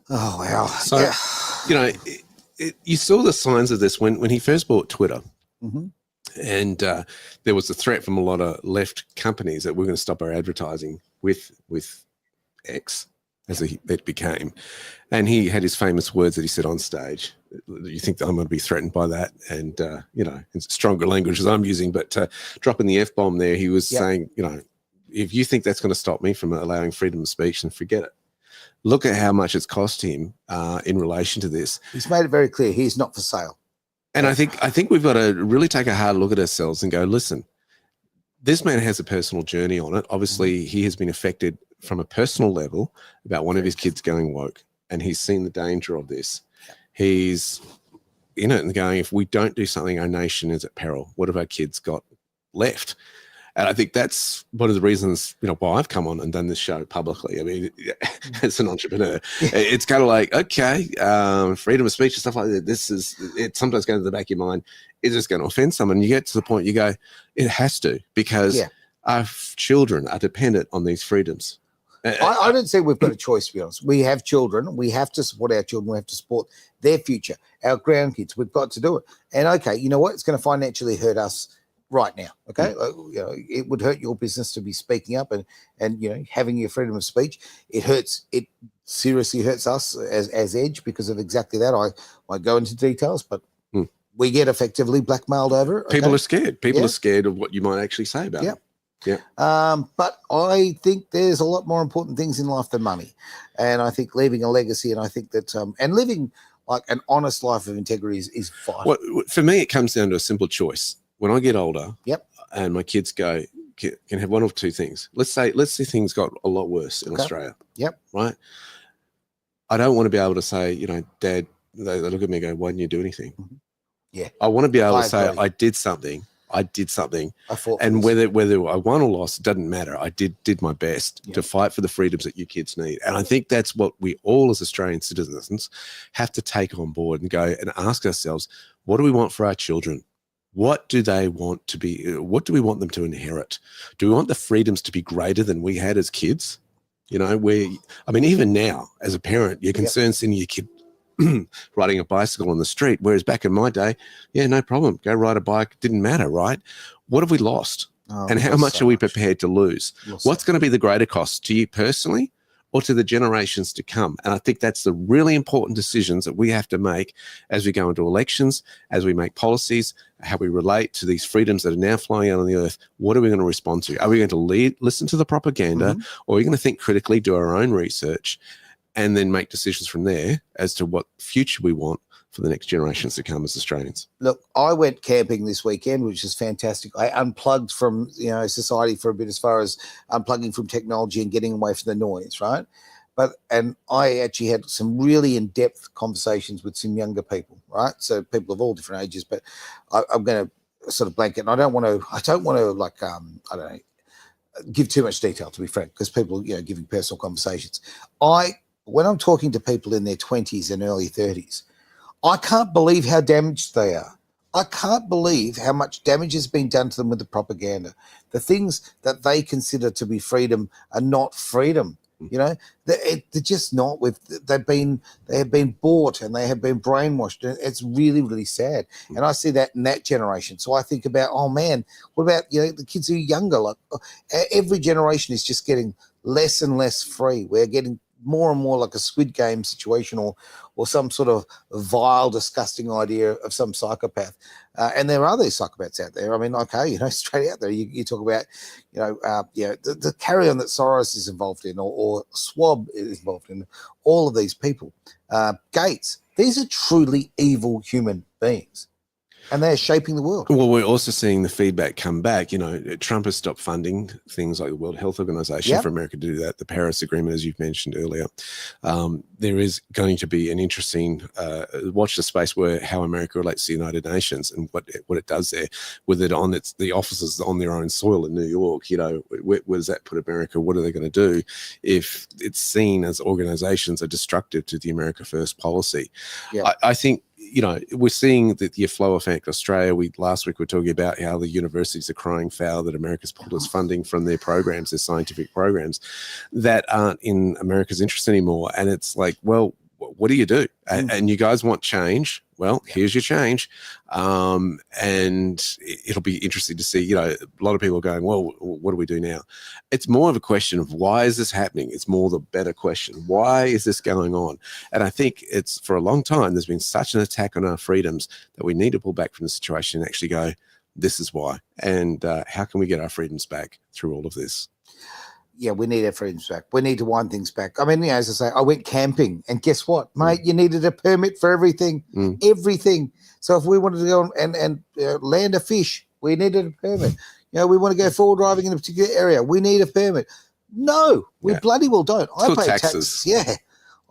Oh, wow. So, Yeah. you know, you saw the signs of this when he first bought Twitter. Mm-hmm. And there was a threat from a lot of left companies that we're going to stop our advertising with X, as it became. And he had his famous words that he said on stage. You think that I'm going to be threatened by that? And, you know, it's stronger language as I'm using, but dropping the F-bomb there, he was saying, you know, if you think that's going to stop me from allowing freedom of speech, then forget it. Look at how much it's cost him in relation to this. He's made it very clear he's not for sale. And I think we've got to really take a hard look at ourselves and go, listen, this man has a personal journey on it. Obviously, he has been affected from a personal level about one of his kids going woke, and he's seen the danger of this. He's in it and going, if we don't do something, our nation is at peril. What have our kids got left? And I think that's one of the reasons, you know, why I've come on and done this show publicly. I mean, as an entrepreneur, it's kind of like, okay, freedom of speech and stuff like that. It sometimes goes to the back of your mind. Is this going to offend someone? You get to the point you go, it has to, because our children are dependent on these freedoms. I don't say we've got a choice, to be honest. We have children. We have to support our children. We have to support their future, our grandkids. We've got to do it. And, okay, you know what? It's going to financially hurt us right now. Okay. You know, it would hurt your business to be speaking up and, you know, having your freedom of speech. It seriously hurts us as Edge because of exactly that. I won't go into details, but we get effectively blackmailed over it. Okay? People are scared. People are scared of what you might actually say about it. Yeah. But I think there's a lot more important things in life than money. And I think leaving a legacy, and I think that, and living like an honest life of integrity is vital. Well, for me, it comes down to a simple choice. When I get older, and my kids can have one of two things. Let's say things got a lot worse in Australia. Right. I don't want to be able to say, you know, Dad, they look at me and go, why didn't you do anything? Yeah. I want to be able to say, I did something. I fought, and whether I won or lost, it doesn't matter. I did my best to fight for the freedoms that you kids need. And I think that's what we all as Australian citizens have to take on board and go and ask ourselves, what do we want for our children? What do they want to be? What do we want them to inherit? Do we want the freedoms to be greater than we had as kids? You know, even now as a parent, you're concerned sending your kid riding a bicycle on the street, whereas back in my day, no problem. Go ride a bike. Didn't matter, right? What have we lost? And how much are we prepared to lose? What's going to be the greater cost to you personally or to the generations to come? And I think that's the really important decisions that we have to make as we go into elections, as we make policies, how we relate to these freedoms that are now flying out on the earth. What are we going to respond to? Are we going to listen to the propaganda, or are we going to think critically, do our own research, and then make decisions from there as to what future we want for the next generations to come as Australians? Look, I went camping this weekend, which is fantastic. I unplugged from, you know, society for a bit, as far as unplugging from technology and getting away from the noise, right? And I actually had some really in-depth conversations with some younger people, right? So people of all different ages, but I'm going to sort of blanket, and I don't want to like, I don't know, give too much detail, to be frank, because people, you know, giving personal conversations. When I'm talking to people in their 20s and early 30s, I can't believe how damaged they are. I can't believe how much damage has been done to them with the propaganda. The things that they consider to be freedom are not freedom. You know, they're just not. They have been bought and they have been brainwashed. It's really, really sad. And I see that in that generation. So I think about, oh man, what about, you know, the kids who are younger? Like every generation is just getting less and less free. We're getting more and more like a Squid Game situation, or some sort of vile, disgusting idea of some psychopath. And there are these psychopaths out there. I mean, okay, you know, straight out there, you talk about, you know, the carry-on that Soros is involved in, or Schwab is involved in, all of these people. Gates, these are truly evil human beings. And they're shaping the world. Well, we're also seeing the feedback come back. You know, Trump has stopped funding things like the World Health Organization for America to do that. The Paris Agreement, as you've mentioned earlier. There is going to be an interesting watch the space where how America relates to the United Nations and what it does there, with it on the offices on their own soil in New York. You know, where does that put America? What are they going to do if it's seen as organizations are destructive to the America First policy? I think you know, we're seeing the flow effect. Australia, last week we were talking about how the universities are crying foul that America's pulled its funding from their programs, their scientific programs that aren't in America's interest anymore. And it's like, well, what do you do? And you guys want change. Well, here's your change. And it'll be interesting to see, you know, a lot of people are going, well, what do we do now? It's more of a question of why is this happening? It's more the better question. Why is this going on? And I think it's for a long time, there's been such an attack on our freedoms that we need to pull back from the situation and actually go, this is why. And how can we get our freedoms back through all of this? Yeah, we need our freedoms back. We need to wind things back. I mean, you know, as I say, I went camping, and guess what, mate? You needed a permit for everything, everything. So if we wanted to go and land a fish, we needed a permit. You know, we want to go forward driving in a particular area, we need a permit. No, we bloody well don't. I pay taxes. Yeah,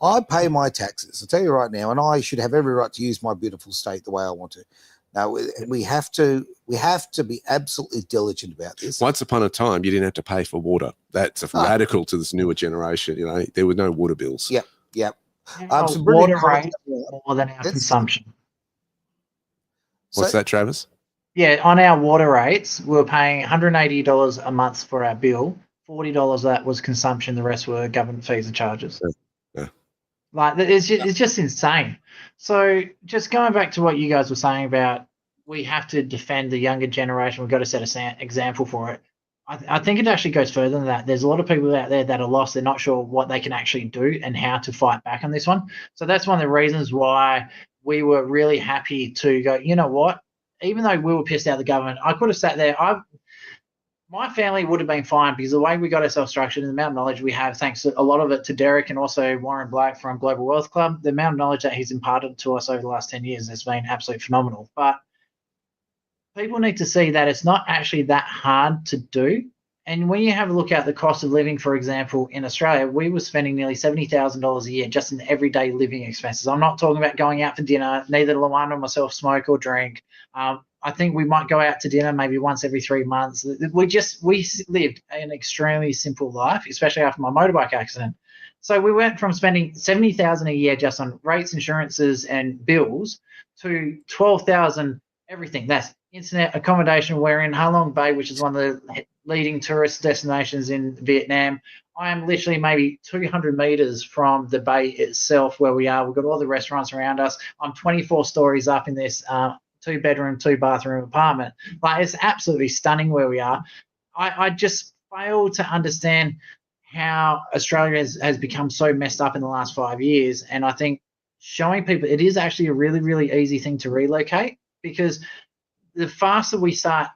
I pay my taxes. I'll tell you right now, and I should have every right to use my beautiful state the way I want to. Now, we have to be absolutely diligent about this. Once upon a time, you didn't have to pay for water. That's radical to this newer generation. You know, there were no water bills. Yep. Some water rates more than our consumption. What's that, Travis? Yeah, on our water rates, we were paying $180 a month for our bill. $40 of that was consumption. The rest were government fees and charges. Yeah. Like, it's just insane. So just going back to what you guys were saying about we have to defend the younger generation, we've got to set an example for it. I think it actually goes further than that. There's a lot of people out there that are lost. They're not sure what they can actually do and how to fight back on this one. So that's one of the reasons why we were really happy to go, you know what, even though we were pissed out the government, I could have sat there. My family would have been fine because the way we got ourselves structured and the amount of knowledge we have, thanks to a lot of it to Derek and also Warren Black from Global Wealth Club, the amount of knowledge that he's imparted to us over the last 10 years has been absolutely phenomenal. But people need to see that it's not actually that hard to do. And when you have a look at the cost of living, for example, in Australia, we were spending nearly $70,000 a year just in everyday living expenses. I'm not talking about going out for dinner. Neither Luana or myself smoke or drink. I think we might go out to dinner maybe once every 3 months. We lived an extremely simple life, especially after my motorbike accident. So we went from spending $70,000 a year just on rates, insurances, and bills to $12,000 everything. That's internet, accommodation. We're in Ha Long Bay, which is one of the leading tourist destinations in Vietnam. I am literally maybe 200 meters from the bay itself where we are. We've got all the restaurants around us. I'm 24 stories up in this 2-bedroom, 2-bathroom apartment. Like, it's absolutely stunning where we are. I just fail to understand how Australia has become so messed up in the last 5 years. And I think showing people it is actually a really, really easy thing to relocate, because the faster we start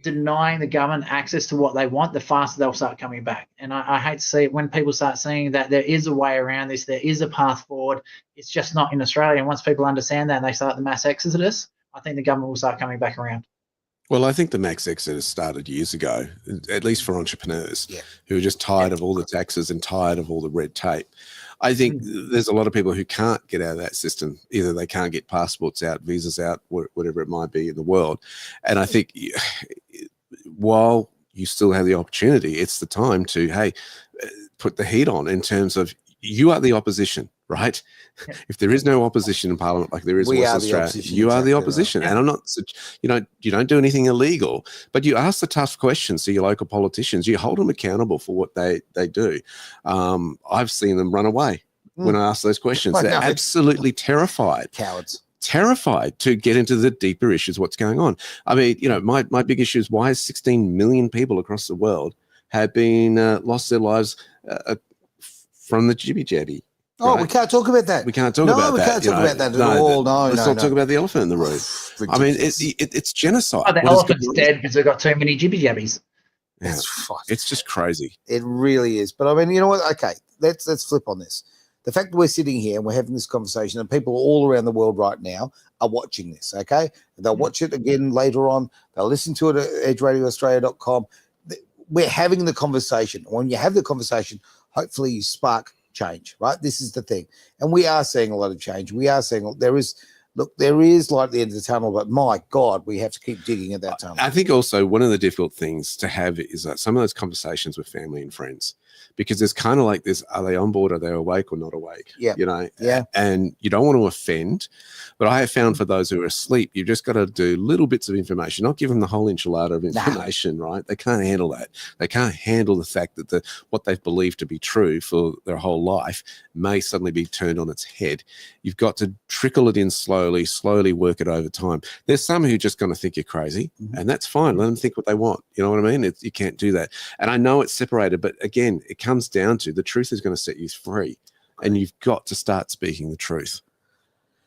denying the government access to what they want, the faster they'll start coming back. And I hate to see it when people start seeing that there is a way around this, there is a path forward. It's just not in Australia. And once people understand that and they start the mass exodus, I think the government will start coming back around. Well, I think the max exodus started years ago, at least for entrepreneurs who are just tired of all the taxes and tired of all the red tape. I think there's a lot of people who can't get out of that system. Either they can't get passports out, visas out, whatever it might be in the world. And I think while you still have the opportunity, it's the time to, hey, put the heat on in terms of you are the opposition, right? Yeah. If there is no opposition in Parliament like there is in Western Australia, you are the opposition. Right. And I'm not, you don't do anything illegal, but you ask the tough questions to your local politicians. You hold them accountable for what they do. I've seen them run away when I ask those questions. They're absolutely terrified. Cowards. Terrified to get into the deeper issues, what's going on. I mean, my big issue is why 16 million people across the world have been lost their lives from the jibby-jabby. Oh, right? We can't talk about that. We can't talk about that. No, we can't talk about that at all. Let's not talk about the elephant in the room. I mean, it's genocide. Oh, the elephant's dead because they've got too many jibby-jabbies. Yeah. It's just crazy. It really is. But I mean, you know what? Okay, let's flip on this. The fact that we're sitting here and we're having this conversation and people all around the world right now are watching this, okay? And they'll watch it again later on. They'll listen to it at edgeradioaustralia.com. We're having the conversation. When you have the conversation, hopefully you spark change, right? This is the thing. And we are seeing a lot of change. We are seeing there is look, there is light at the end of the tunnel, but my God, we have to keep digging at that tunnel. I think also one of the difficult things to have is some of those conversations with family and friends, because there's kind of like this: are they on board? Are they awake or not awake? Yeah. You know. Yeah. And you don't want to offend, but I have found for those who are asleep, you've just got to do little bits of information, not give them the whole enchilada of information. Right? They can't handle that. They can't handle the fact that what they've believed to be true for their whole life may suddenly be turned on its head. You've got to trickle it in slowly work it over time. There's some who are just going to think you're crazy, and that's fine. Let them think what they want. You know what I mean? You can't do that. And I know it's separated, but again, it comes down to the truth is going to set you free, and you've got to start speaking the truth.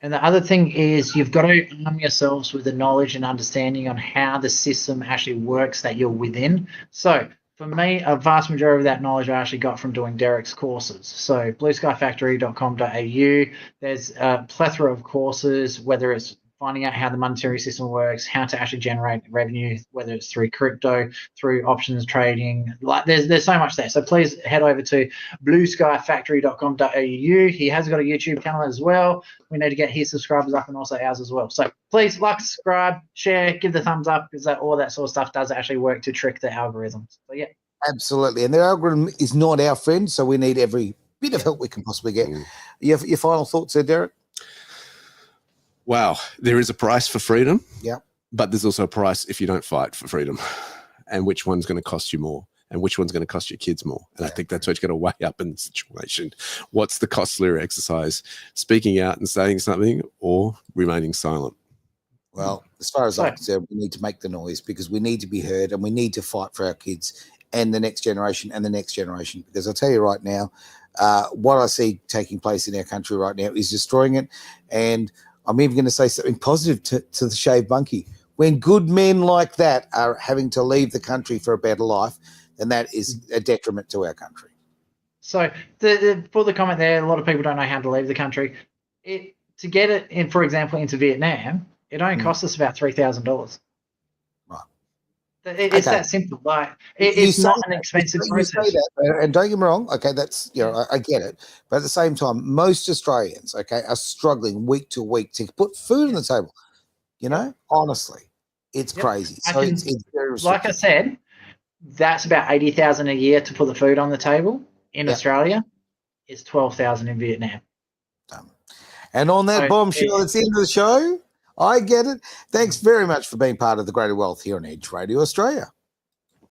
And the other thing is you've got to arm yourselves with the knowledge and understanding on how the system actually works that you're within. So for me, a vast majority of that knowledge I actually got from doing Derek's courses. So blueskyfactory.com.au, there's a plethora of courses, whether it's finding out how the monetary system works, how to actually generate revenue, whether it's through crypto, through options trading. Like there's so much there. So please head over to blueskyfactory.com.au. He has got a YouTube channel as well. We need to get his subscribers up and also ours as well. So please like, subscribe, share, give the thumbs up, because all that sort of stuff does actually work to trick the algorithms. So yeah. Absolutely. And the algorithm is not our friend, so we need every bit of help we can possibly get. Your final thoughts there, Derek? Wow, there is a price for freedom. Yeah. But there's also a price if you don't fight for freedom. And which one's going to cost you more? And which one's going to cost your kids more? And I think that's what you've got to weigh up in the situation. What's the costlier exercise? Speaking out and saying something, or remaining silent? Well, as far as I'm concerned, we need to make the noise, because we need to be heard, and we need to fight for our kids and the next generation and the next generation. Because I'll tell you right now, what I see taking place in our country right now is destroying it. And I'm even going to say something positive to the shaved monkey. When good men like that are having to leave the country for a better life, then that is a detriment to our country. So for the comment there, a lot of people don't know how to leave the country. To get it in, for example, into Vietnam, it only costs us about $3,000. Right. It's that simple. Like it's not an expensive process. You say that, and don't get me wrong. Okay, that's I get it, but at the same time, most Australians, are struggling week to week to put food on the table. Honestly, it's crazy. So it's very restrictive. Like I said, that's about $80,000 a year to put the food on the table in Australia. It's $12,000 in Vietnam. And on that bombshell, that's the end of the show. I get it. Thanks very much for being part of the Greater Wealth here on Edge Radio Australia.